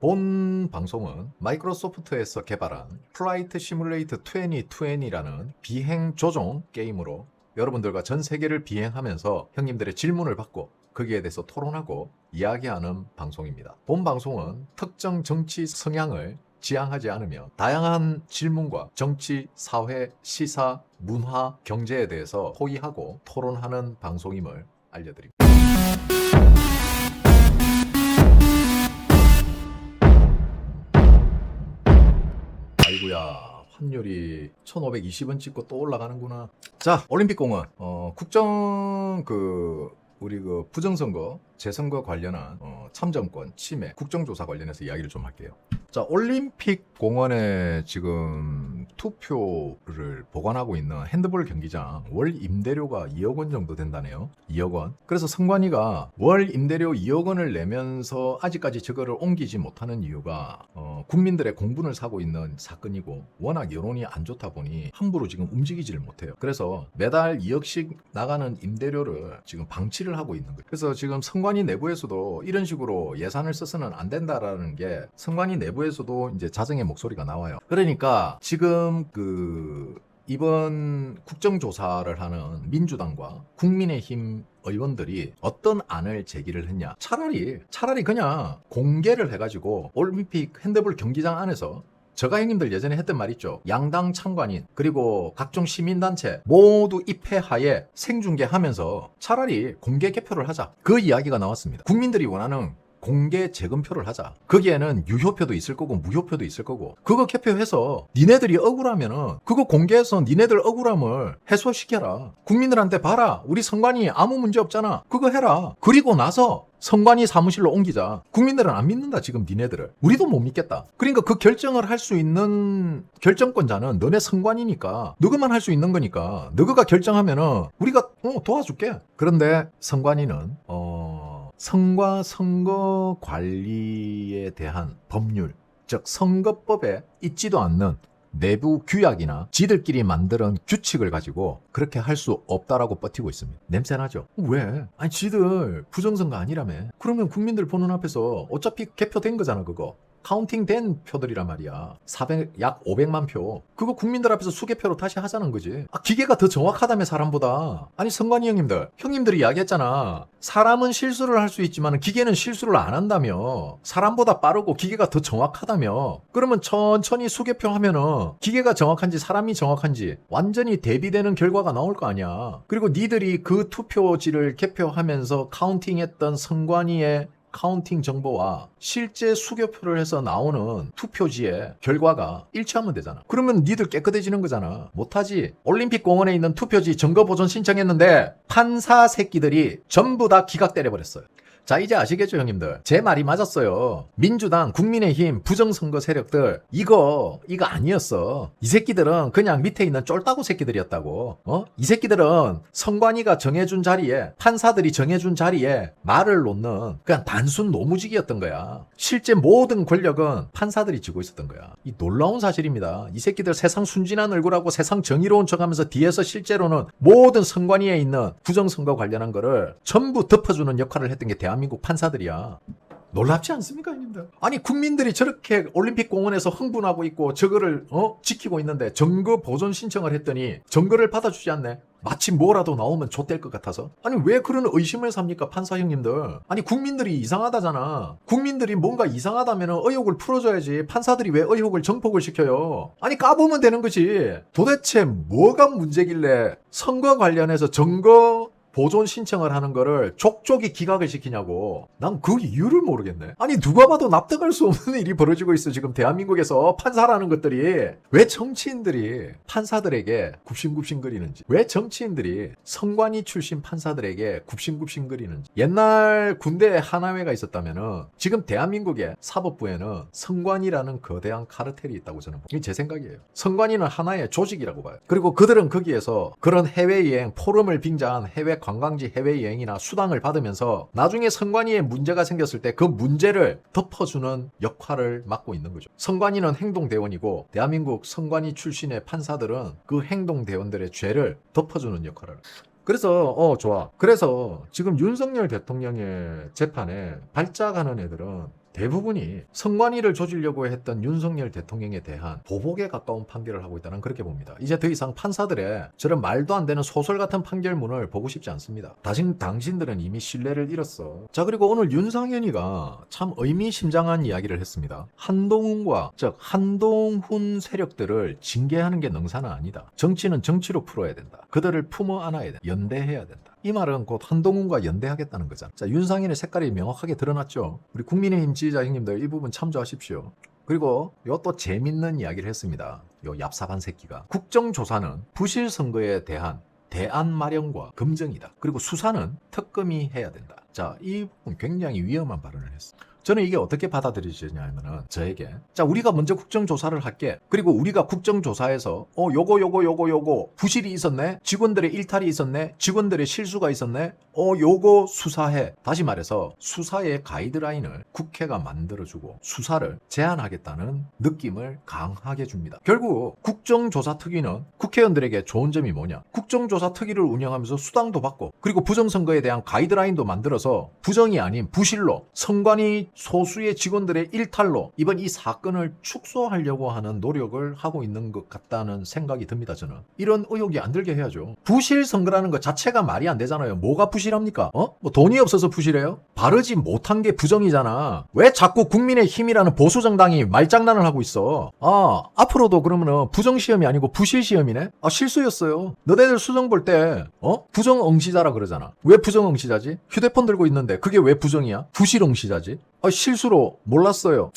본 방송은 마이크로소프트에서 개발한 플라이트 시뮬레이터 2020라는 비행 조종 게임으로 여러분들과 전 세계를 비행하면서 형님들의 질문을 받고 거기에 대해서 토론하고 이야기하는 방송입니다. 본 방송은 특정 정치 성향을 지향하지 않으며 다양한 질문과 정치, 사회, 시사, 문화, 경제에 대해서 토의하고 토론하는 방송임을 알려드립니다. 아이고야, 환율이 1520원 찍고 또 올라가는구나. 자, 올림픽공원 국정 우리 부정선거 재선거 관련한 참정권 침해 국정조사 관련해서 이야기를 좀 할게요. 자, 올림픽 공원에 지금 투표를 보관하고 있는 핸드볼 경기장 월 임대료가 2억 원 정도 된다네요. 2억 원. 그래서 선관위가 월 임대료 2억 원을 내면서 아직까지 저거를 옮기지 못하는 이유가 국민들의 공분을 사고 있는 사건이고 워낙 여론이 안 좋다 보니 함부로 지금 움직이지를 못해요. 그래서 매달 2억씩 나가는 임대료를 지금 방치를 하고 있는 거예요. 그래서 지금 선관위 내부에서도 이런 식으로 예산을 써서는 안 된다라는 게 선관위 내부에서도 이제 자정의 목소리가 나와요. 그러니까 지금 이번 국정조사를 하는 민주당과 국민의힘 의원들이 어떤 안을 제기를 했냐. 차라리 그냥 공개를 해가지고 올림픽 핸드볼 경기장 안에서 저가 형님들 예전에 했던 말 있죠. 양당 참관인 그리고 각종 시민단체 모두 입회하에 생중계하면서 차라리 공개 개표를 하자. 그 이야기가 나왔습니다. 국민들이 원하는 공개 재검표를 하자. 거기에는 유효표도 있을 거고 무효표도 있을 거고 그거 개표해서 니네들이 억울하면은 그거 공개해서 니네들 억울함을 해소시켜라. 국민들한테 봐라. 우리 선관위 아무 문제 없잖아. 그거 해라. 그리고 나서 선관위 사무실로 옮기자. 국민들은 안 믿는다 지금 니네들을. 우리도 못 믿겠다. 그러니까 그 결정을 할 수 있는 결정권자는 너네 선관위니까 너가만 할 수 있는 거니까 너가 결정하면은 우리가 도와줄게. 그런데 선관위는 선과 선거 관리에 대한 법률, 즉 선거법에 있지도 않는 내부 규약이나 지들끼리 만드는 규칙을 가지고 그렇게 할 수 없다라고 버티고 있습니다. 냄새나죠? 왜? 아니 지들 부정선거 아니라며. 그러면 국민들 보는 앞에서 어차피 개표된 거잖아 그거. 카운팅된 표들이란 말이야. 약 500만 표. 그거 국민들 앞에서 수개표로 다시 하자는 거지. 기계가 더 정확하다며 사람보다. 아니 선관위 형님들이 이야기했잖아. 사람은 실수를 할 수 있지만 기계는 실수를 안 한다며. 사람보다 빠르고 기계가 더 정확하다며. 그러면 천천히 수개표 하면은 기계가 정확한지 사람이 정확한지 완전히 대비되는 결과가 나올 거 아니야. 그리고 니들이 그 투표지를 개표하면서 카운팅했던 선관위의 카운팅 정보와 실제 수개표를 해서 나오는 투표지의 결과가 일치하면 되잖아. 그러면 니들 깨끗해지는 거잖아. 못하지. 올림픽 공원에 있는 투표지 증거 보존 신청했는데 판사 새끼들이 전부 다 기각 때려버렸어요. 자, 이제 아시겠죠 형님들? 제 말이 맞았어요. 민주당, 국민의힘, 부정선거 세력들 이거 아니었어. 이 새끼들은 그냥 밑에 있는 쫄따구 새끼들이었다고. 이 새끼들은 선관위가 정해준 자리에 판사들이 정해준 자리에 말을 놓는 그냥 단순 노무직이었던 거야. 실제 모든 권력은 판사들이 쥐고 있었던 거야. 이 놀라운 사실입니다. 이 새끼들 세상 순진한 얼굴하고 세상 정의로운 척하면서 뒤에서 실제로는 모든 선관위에 있는 부정선거 관련한 거를 전부 덮어주는 역할을 했던 게 대한민국 판사들이야. 놀랍지 않습니까, 형님들? 아니 국민들이 저렇게 올림픽 공원에서 흥분하고 있고 저거를 지키고 있는데 증거 보존 신청을 했더니 증거를 받아주지 않네. 마치 뭐라도 나오면 좆될 것 같아서. 아니 왜 그런 의심을 삽니까, 판사 형님들? 아니 국민들이 이상하다잖아. 국민들이 뭔가 이상하다면 의혹을 풀어줘야지. 판사들이 왜 의혹을 정폭을 시켜요? 아니 까보면 되는 거지. 도대체 뭐가 문제길래 선거 관련해서 증거 보존 신청을 하는 거를 족족이 기각을 시키냐고. 난 그 이유를 모르겠네. 아니 누가 봐도 납득할 수 없는 일이 벌어지고 있어 지금 대한민국에서. 판사라는 것들이 왜 정치인들이 판사들에게 굽신굽신거리는지, 왜 정치인들이 선관위 출신 판사들에게 굽신굽신거리는지. 옛날 군대에 하나회가 있었다면은 지금 대한민국의 사법부에는 선관위라는 거대한 카르텔이 있다고 저는 이게 제 생각이에요. 선관위는 하나의 조직이라고 봐요. 그리고 그들은 거기에서 그런 해외여행 포럼을 빙자한 해외 관광지 해외여행이나 수당을 받으면서 나중에 선관위에 문제가 생겼을 때 그 문제를 덮어주는 역할을 맡고 있는 거죠. 선관위는 행동대원이고 대한민국 선관위 출신의 판사들은 그 행동대원들의 죄를 덮어주는 역할을. 그래서 좋아. 그래서 지금 윤석열 대통령의 재판에 발작하는 애들은 대부분이 선관위를 조지려고 했던 윤석열 대통령에 대한 보복에 가까운 판결을 하고 있다는 그렇게 봅니다. 이제 더 이상 판사들의 저런 말도 안 되는 소설 같은 판결문을 보고 싶지 않습니다. 당신들은 이미 신뢰를 잃었어. 자, 그리고 오늘 윤상현이가 참 의미심장한 이야기를 했습니다. 한동훈과 즉 한동훈 세력들을 징계하는 게 능사는 아니다. 정치는 정치로 풀어야 된다. 그들을 품어 안아야 된다. 연대해야 된다. 이 말은 곧 한동훈과 연대하겠다는 거잖아. 자, 윤상현의 색깔이 명확하게 드러났죠. 우리 국민의힘 지지자 형님들 이 부분 참조하십시오. 그리고 요 또 재밌는 이야기를 했습니다. 요 얍삽한 새끼가 국정조사는 부실 선거에 대한 대안 마련과 검증이다. 그리고 수사는 특검이 해야 된다. 자, 이 부분 굉장히 위험한 발언을 했어. 저는 이게 어떻게 받아들여지냐면은 저에게 자, 우리가 먼저 국정조사를 할게. 그리고 우리가 국정조사에서 요거 부실이 있었네. 직원들의 일탈이 있었네. 직원들의 실수가 있었네. 요거 수사해. 다시 말해서 수사의 가이드라인을 국회가 만들어주고 수사를 제한하겠다는 느낌을 강하게 줍니다. 결국 국정조사 특위는 국회의원들에게 좋은 점이 뭐냐? 국정조사 특위를 운영하면서 수당도 받고 그리고 부정선거에 대한 가이드라인도 만들어서 부정이 아닌 부실로 선관위 소수의 직원들의 일탈로 이번 이 사건을 축소하려고 하는 노력을 하고 있는 것 같다는 생각이 듭니다. 저는 이런 의혹이 안 들게 해야죠. 부실 선거라는 것 자체가 말이 안 되잖아요. 뭐가 부실합니까? 뭐 돈이 없어서 부실해요? 바르지 못한 게 부정이잖아. 왜 자꾸 국민의힘이라는 보수정당이 말장난을 하고 있어? 앞으로도 그러면은 부정시험이 아니고 부실시험이네? 실수였어요. 너네들 수정 볼 때 부정응시자라 그러잖아. 왜 부정응시자지? 휴대폰 들고 있는데 그게 왜 부정이야? 부실응시자지? 실수로 몰랐어요.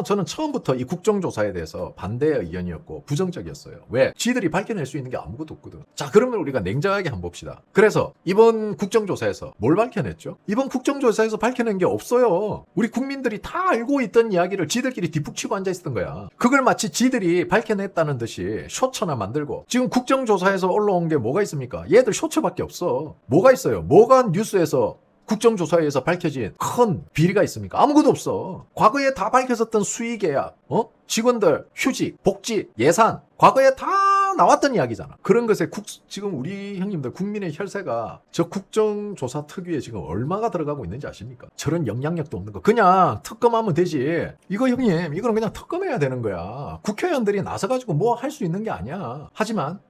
저는 처음부터 이 국정조사에 대해서 반대의 의견이었고 부정적이었어요. 왜? 지들이 밝혀낼 수 있는 게 아무것도 없거든. 자, 그러면 우리가 냉정하게 한번 봅시다. 그래서 이번 국정조사에서 뭘 밝혀냈죠? 이번 국정조사에서 밝혀낸 게 없어요. 우리 국민들이 다 알고 있던 이야기를 지들끼리 뒷북치고 앉아있었던 거야. 그걸 마치 지들이 밝혀냈다는 듯이 쇼츠나 만들고 지금 국정조사에서 올라온 게 뭐가 있습니까? 얘들 쇼츠밖에 없어. 뭐가 있어요? 뭐가 뉴스에서 국정조사에서 밝혀진 큰 비리가 있습니까? 아무것도 없어. 과거에 다 밝혀졌던 수의계약, 직원들, 휴직, 복지, 예산, 과거에 다 나왔던 이야기잖아. 그런 것에 지금 우리 형님들 국민의 혈세가 저 국정조사 특위에 지금 얼마가 들어가고 있는지 아십니까? 저런 영향력도 없는 거. 그냥 특검하면 되지. 이거 형님, 이거는 그냥 특검해야 되는 거야. 국회의원들이 나서가지고 뭐 할 수 있는 게 아니야. 하지만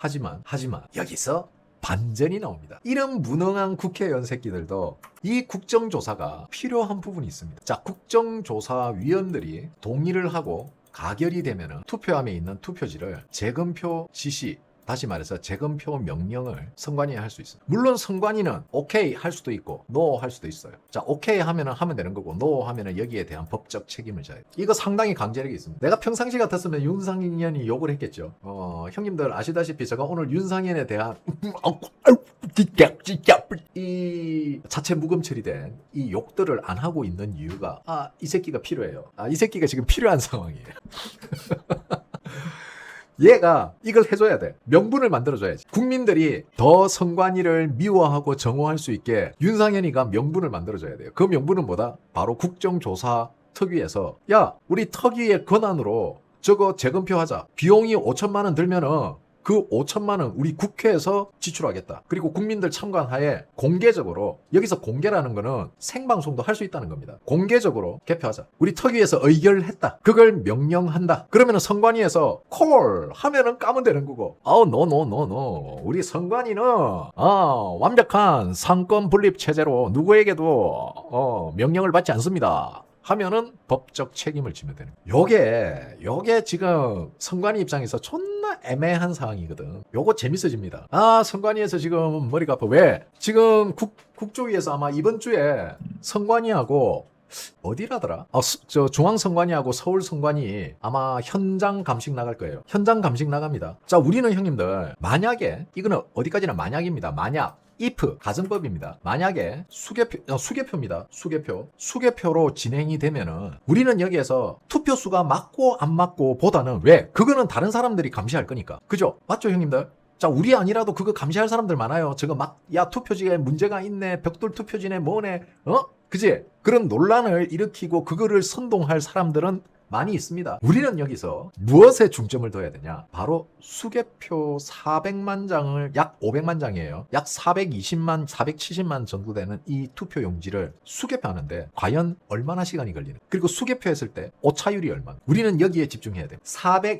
여기서 반전이 나옵니다. 이런 무능한 국회의원 새끼들도 이 국정조사가 필요한 부분이 있습니다. 자, 국정조사위원들이 동의를 하고 가결이 되면 투표함에 있는 투표지를 재검표 지시, 다시 말해서 재검표 명령을 선관위에 할 수 있어요. 물론 선관위는 오케이 할 수도 있고 노 할 수도 있어요. 자, 오케이 하면 되는 거고 노 하면 여기에 대한 법적 책임을 져야 돼요. 이거 상당히 강제력이 있습니다. 내가 평상시 같았으면 윤상현이 욕을 했겠죠. 형님들 아시다시피 제가 오늘 윤상현에 대한 이 자체 무금 처리된 이 욕들을 안 하고 있는 이유가 이 새끼가 필요해요. 이 새끼가 지금 필요한 상황이에요. 얘가 이걸 해줘야 돼. 명분을 만들어줘야지. 국민들이 더 선관위를 미워하고 정오할 수 있게 윤상현이가 명분을 만들어줘야 돼요. 그 명분은 뭐다? 바로 국정조사 특위에서 야, 우리 특위의 권한으로 저거 재검표하자. 비용이 5천만 원 들면은 그 5천만 원 우리 국회에서 지출하겠다. 그리고 국민들 참관하에 공개적으로, 여기서 공개라는 거는 생방송도 할 수 있다는 겁니다. 공개적으로 개표하자. 우리 특위에서 의결했다. 그걸 명령한다. 그러면은 선관위에서 콜 하면은 까면 되는 거고. 노. 우리 선관위는 완벽한 상권 분립 체제로 누구에게도 명령을 받지 않습니다. 하면은 법적 책임을 지면 되는 거예요. 요게 지금 선관위 입장에서 존나 애매한 상황이거든. 요거 재밌어집니다. 선관위에서 지금 머리가 아파. 왜? 지금 국조위에서 아마 이번 주에 선관위하고 어디라더라? 저 중앙선관위하고 서울선관위 아마 현장 감식 나갈 거예요. 현장 감식 나갑니다. 자, 우리는 형님들 만약에, 이거는 어디까지나 만약입니다. 만약 if 가정법입니다. 만약에 수개표입니다. 수개표로 진행이 되면은 우리는 여기에서 투표 수가 맞고 안 맞고 보다는, 왜? 그거는 다른 사람들이 감시할 거니까. 그죠? 맞죠, 형님들? 자, 우리 아니라도 그거 감시할 사람들 많아요. 저거 투표지에 문제가 있네. 벽돌 투표지네 뭐네. 그지? 그런 논란을 일으키고 그거를 선동할 사람들은 많이 있습니다. 우리는 여기서 무엇에 중점을 둬야 되냐? 바로 수개표 400만 장을 약 500만 장이에요. 약 420만, 470만 정도 되는 이 투표 용지를 수개표하는데 과연 얼마나 시간이 걸리는? 그리고 수개표했을 때 오차율이 얼마나? 우리는 여기에 집중해야 돼요.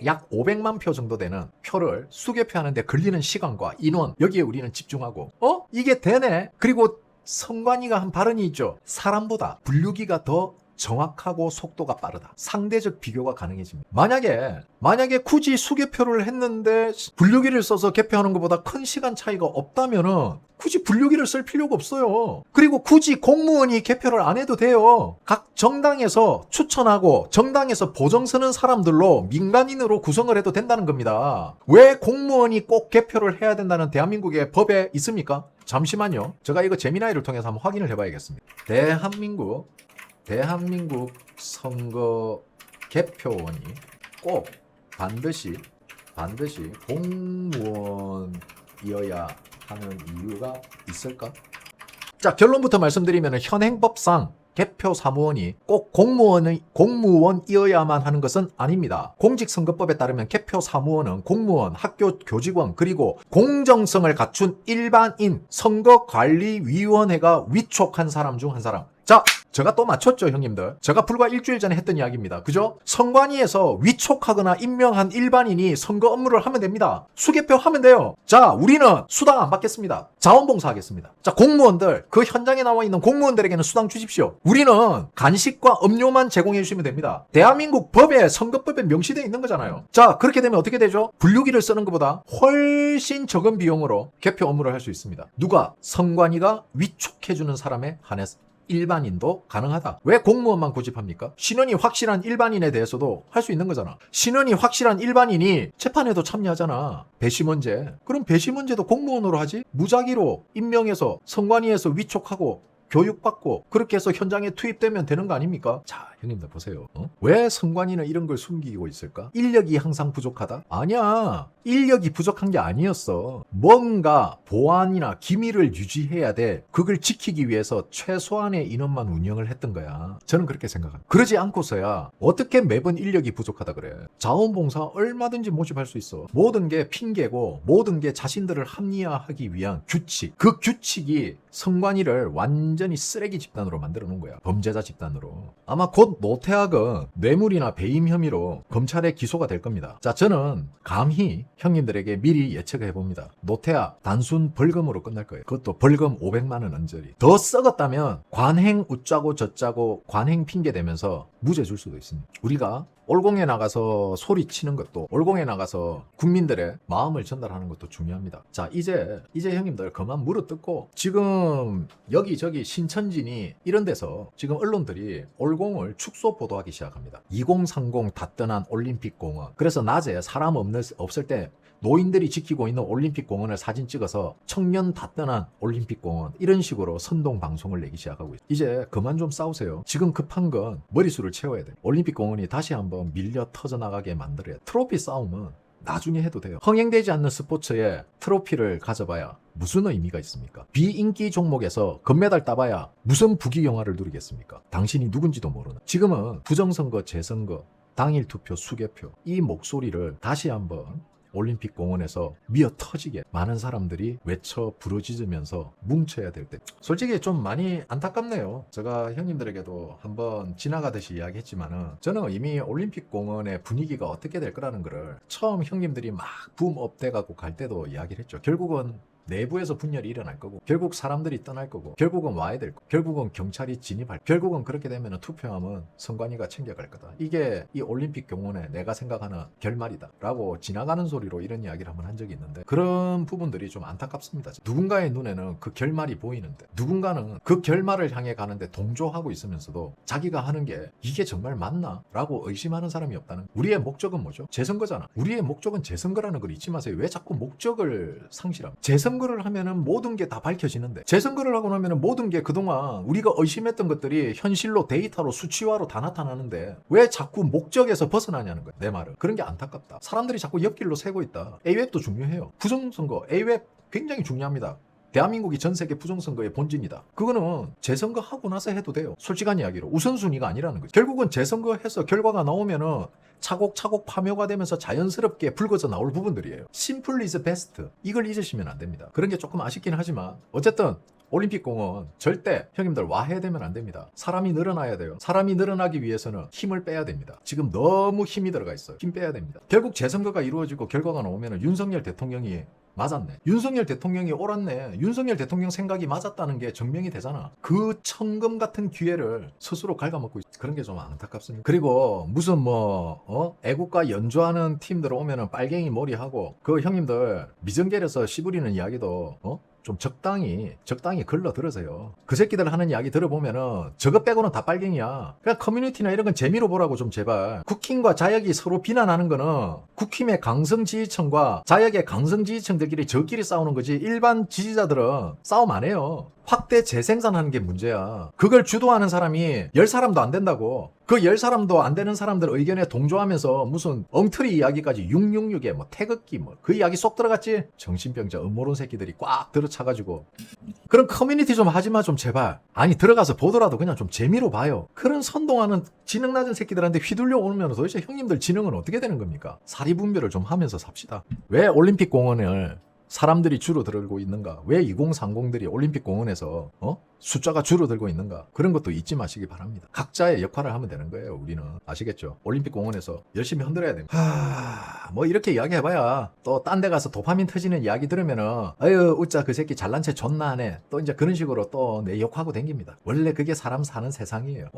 약 500만 표 정도 되는 표를 수개표하는데 걸리는 시간과 인원, 여기에 우리는 집중하고 이게 되네? 그리고 선관위가 한 발언이 있죠. 사람보다 분류기가 더 정확하고 속도가 빠르다. 상대적 비교가 가능해집니다. 만약에 굳이 수개표를 했는데 분류기를 써서 개표하는 것보다 큰 시간 차이가 없다면은 굳이 분류기를 쓸 필요가 없어요. 그리고 굳이 공무원이 개표를 안 해도 돼요. 각 정당에서 추천하고 정당에서 보정 서는 사람들로 민간인으로 구성을 해도 된다는 겁니다. 왜 공무원이 꼭 개표를 해야 된다는 대한민국의 법에 있습니까? 잠시만요. 제가 이거 제미나이를 통해서 한번 확인을 해봐야겠습니다. 대한민국 선거 개표원이 꼭 반드시 공무원이어야 하는 이유가 있을까? 자, 결론부터 말씀드리면 현행법상 개표 사무원이 꼭 공무원이어야만 하는 것은 아닙니다. 공직선거법에 따르면 개표 사무원은 공무원, 학교 교직원, 그리고 공정성을 갖춘 일반인 선거관리위원회가 위촉한 사람 중 한 사람. 자, 제가 또 맞췄죠, 형님들. 제가 불과 일주일 전에 했던 이야기입니다. 그죠? 선관위에서 위촉하거나 임명한 일반인이 선거 업무를 하면 됩니다. 수개표 하면 돼요. 자, 우리는 수당 안 받겠습니다. 자원봉사 하겠습니다. 자, 공무원들, 그 현장에 나와 있는 공무원들에게는 수당 주십시오. 우리는 간식과 음료만 제공해 주시면 됩니다. 대한민국 법에, 선거법에 명시되어 있는 거잖아요. 자, 그렇게 되면 어떻게 되죠? 분류기를 쓰는 것보다 훨씬 적은 비용으로 개표 업무를 할 수 있습니다. 누가? 선관위가 위촉해주는 사람에 한해서. 일반인도 가능하다. 왜 공무원만 고집합니까? 신원이 확실한 일반인에 대해서도 할 수 있는 거잖아. 신원이 확실한 일반인이 재판에도 참여하잖아. 배심원제. 그럼 배심원제도 공무원으로 하지? 무작위로 임명해서 선관위에서 위촉하고 교육받고 그렇게 해서 현장에 투입되면 되는 거 아닙니까? 자, 형님들 보세요. 왜 선관위는 이런 걸 숨기고 있을까? 인력이 항상 부족하다? 아니야. 인력이 부족한 게 아니었어. 뭔가 보안이나 기밀을 유지해야 돼. 그걸 지키기 위해서 최소한의 인원만 운영을 했던 거야. 저는 그렇게 생각합니다. 그러지 않고서야 어떻게 매번 인력이 부족하다 그래. 자원봉사 얼마든지 모집할 수 있어. 모든 게 핑계고 모든 게 자신들을 합리화하기 위한 규칙. 그 규칙이 선관위를 완전히 쓰레기 집단으로 만들어 놓은 거야. 범죄자 집단으로. 아마 곧 노태학은 뇌물이나 배임 혐의로 검찰에 기소가 될 겁니다. 자, 저는 감히 형님들에게 미리 예측해 봅니다. 노태학 단순 벌금으로 끝날 거예요. 그것도 벌금 500만 원 언저리. 더 썩었다면 관행 웃자고 저짜고 관행 핑계 대면서 무죄 줄 수도 있습니다. 우리가 올공에 나가서 소리치는 것도, 올공에 나가서 국민들의 마음을 전달하는 것도 중요합니다. 자, 이제 형님들 그만 물어뜯고, 지금 여기저기 신천지니 이런 데서 지금 언론들이 올공을 축소 보도하기 시작합니다. 2030 닷뜨난 올림픽 공원. 그래서 낮에 사람 없을 때 노인들이 지키고 있는 올림픽 공원을 사진 찍어서 청년 다 떠난 올림픽 공원, 이런 식으로 선동 방송을 내기 시작하고 있어요. 이제 그만 좀 싸우세요. 지금 급한 건 머리수를 채워야 돼요. 올림픽 공원이 다시 한번 밀려 터져나가게 만들어야 돼요. 트로피 싸움은 나중에 해도 돼요. 흥행되지 않는 스포츠에 트로피를 가져봐야 무슨 의미가 있습니까? 비인기 종목에서 금메달 따봐야 무슨 부귀영화를 누리겠습니까? 당신이 누군지도 모르는. 지금은 부정선거, 재선거, 당일 투표, 수개표, 이 목소리를 다시 한번 올림픽 공원에서 미어 터지게 많은 사람들이 외쳐 부르짖으면서 뭉쳐야 될 때, 솔직히 좀 많이 안타깝네요. 제가 형님들에게도 한번 지나가듯이 이야기했지만은, 저는 이미 올림픽 공원의 분위기가 어떻게 될 거라는 거를 처음 형님들이 막 붐업 돼가고 갈 때도 이야기를 했죠. 결국은 내부에서 분열이 일어날 거고, 결국 사람들이 떠날 거고, 결국은 와야 될 거고, 결국은 경찰이 진입할 거고, 결국은 그렇게 되면 투표함은 선관위가 챙겨갈 거다. 이게 이 올림픽 공원에 내가 생각하는 결말이다 라고 지나가는 소리로 이런 이야기를 한번 한 적이 있는데, 그런 부분들이 좀 안타깝습니다. 누군가의 눈에는 그 결말이 보이는데, 누군가는 그 결말을 향해 가는데 동조하고 있으면서도 자기가 하는 게 이게 정말 맞나? 라고 의심하는 사람이 없다는. 우리의 목적은 뭐죠? 재선거잖아. 우리의 목적은 재선거라는 걸 잊지 마세요. 왜 자꾸 목적을 상실합니까? 재선거를 하면은 모든 게 다 밝혀지는데, 재선거를 하고 나면은 모든 게 그동안 우리가 의심했던 것들이 현실로, 데이터로, 수치화로 다 나타나는데 왜 자꾸 목적에서 벗어나냐는 거야. 내 말은 그런 게 안타깝다. 사람들이 자꾸 옆길로 새고 있다. A웹도 중요해요. 부정선거 A웹 굉장히 중요합니다. 대한민국이 전 세계 부정선거의 본진이다. 그거는 재선거하고 나서 해도 돼요. 솔직한 이야기로. 우선순위가 아니라는 거죠. 결국은 재선거해서 결과가 나오면은 차곡차곡 파묘가 되면서 자연스럽게 불거져 나올 부분들이에요. Simple is best. 이걸 잊으시면 안 됩니다. 그런 게 조금 아쉽긴 하지만 어쨌든 올림픽공은 절대 형님들 와해되면 안 됩니다. 사람이 늘어나야 돼요. 사람이 늘어나기 위해서는 힘을 빼야 됩니다. 지금 너무 힘이 들어가 있어요. 힘 빼야 됩니다. 결국 재선거가 이루어지고 결과가 나오면 윤석열 대통령이 맞았네. 윤석열 대통령이 옳았네. 윤석열 대통령 생각이 맞았다는 게 증명이 되잖아. 그 천금 같은 기회를 스스로 갉아먹고 있어. 그런 게 좀 안타깝습니다. 그리고 무슨 애국가 연주하는 팀들 오면은 빨갱이 머리하고 그 형님들 미정결에서 씨부리는 이야기도 좀 적당히 걸러 들으세요. 그 새끼들 하는 이야기 들어보면은 저것 빼고는 다 빨갱이야. 그냥 커뮤니티나 이런 건 재미로 보라고 좀 제발. 국힘과 자역이 서로 비난하는 거는 국힘의 강성 지지층과 자역의 강성 지지층들끼리 저끼리 싸우는 거지 일반 지지자들은 싸움 안 해요. 확대 재생산하는 게 문제야. 그걸 주도하는 사람이 10사람도 안 된다고. 그 10사람도 안 되는 사람들 의견에 동조하면서 무슨 엉터리 이야기까지 666에 태극기 그 이야기 쏙 들어갔지? 정신병자 음모론 새끼들이 꽉 들어차가지고. 그런 커뮤니티 좀 하지마 좀 제발. 아니 들어가서 보더라도 그냥 좀 재미로 봐요. 그런 선동하는 지능 낮은 새끼들한테 휘둘려 오면 도대체 형님들 지능은 어떻게 되는 겁니까? 사리분별을 좀 하면서 삽시다. 왜 올림픽 공원을 사람들이 줄어들고 있는가? 왜 2030들이 올림픽 공원에서 숫자가 줄어들고 있는가? 그런 것도 잊지 마시기 바랍니다. 각자의 역할을 하면 되는 거예요. 우리는 아시겠죠? 올림픽 공원에서 열심히 흔들어야 됩니다. 이렇게 이야기해봐야 또 딴 데 가서 도파민 터지는 이야기 들으면은 아유 웃자 그 새끼 잘난 체 존나 하네. 또 이제 그런 식으로 또 내 욕하고 댕깁니다. 원래 그게 사람 사는 세상이에요.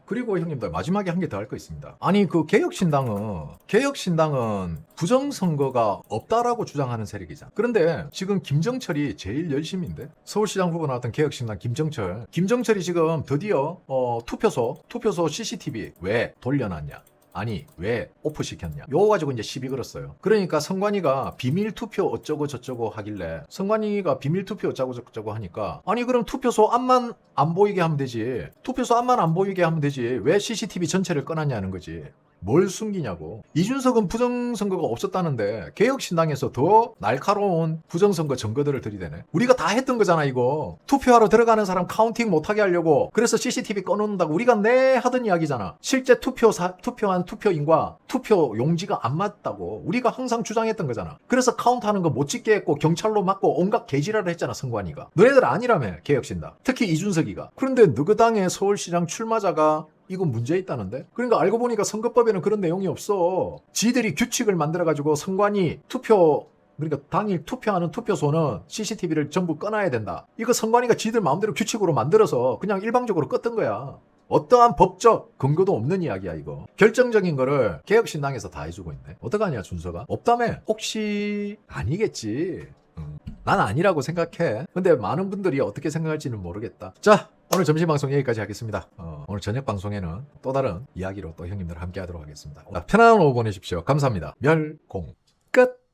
그리고 형님들 마지막에 한 개 더 할 거 있습니다. 아니 그 개혁신당은 부정선거가 없다라고 주장하는 세력이잖아. 그런데 지금 김정철이 제일 열심인데 서울시장 후보 나왔던 개혁신당 김정철이 지금 드디어 투표소 CCTV 왜 돌려놨냐? 아니 왜 오프시켰냐? 요거 가지고 이제 시비 걸었어요. 그러니까 성관이가 비밀투표 어쩌고 저쩌고 하길래 성관이가 비밀투표 어쩌고 저쩌고 하니까 아니 그럼 투표소 앞만 안 보이게 하면 되지. 투표소 앞만 안 보이게 하면 되지. 왜 CCTV 전체를 꺼놨냐는 거지. 뭘 숨기냐고. 이준석은 부정선거가 없었다는데 개혁신당에서 더 날카로운 부정선거 증거들을 들이대네. 우리가 다 했던 거잖아 이거. 투표하러 들어가는 사람 카운팅 못하게 하려고 그래서 CCTV 꺼놓는다고 우리가 하던 이야기잖아. 실제 투표한 투표인과 투표 용지가 안 맞다고 우리가 항상 주장했던 거잖아. 그래서 카운트하는 거 못 찍게 했고 경찰로 맞고 온갖 개지랄을 했잖아 성관이가. 너네들 아니라며 개혁신당. 특히 이준석이가. 그런데 너그 당의 서울시장 출마자가 이거 문제 있다는데? 그러니까 알고 보니까 선거법에는 그런 내용이 없어. 지들이 규칙을 만들어가지고 선관위 그러니까 당일 투표하는 투표소는 CCTV를 전부 꺼놔야 된다. 이거 선관위가 지들 마음대로 규칙으로 만들어서 그냥 일방적으로 껐던 거야. 어떠한 법적 근거도 없는 이야기야 이거. 결정적인 거를 개혁신당에서 다 해주고 있네. 어떡하냐 준서가? 없다며? 혹시 아니겠지. 난 아니라고 생각해. 근데 많은 분들이 어떻게 생각할지는 모르겠다. 자, 오늘 점심방송 여기까지 하겠습니다. 오늘 저녁방송에는 또 다른 이야기로 또 형님들 함께 하도록 하겠습니다. 편안한 오후 보내십시오. 감사합니다. 멸공 끝.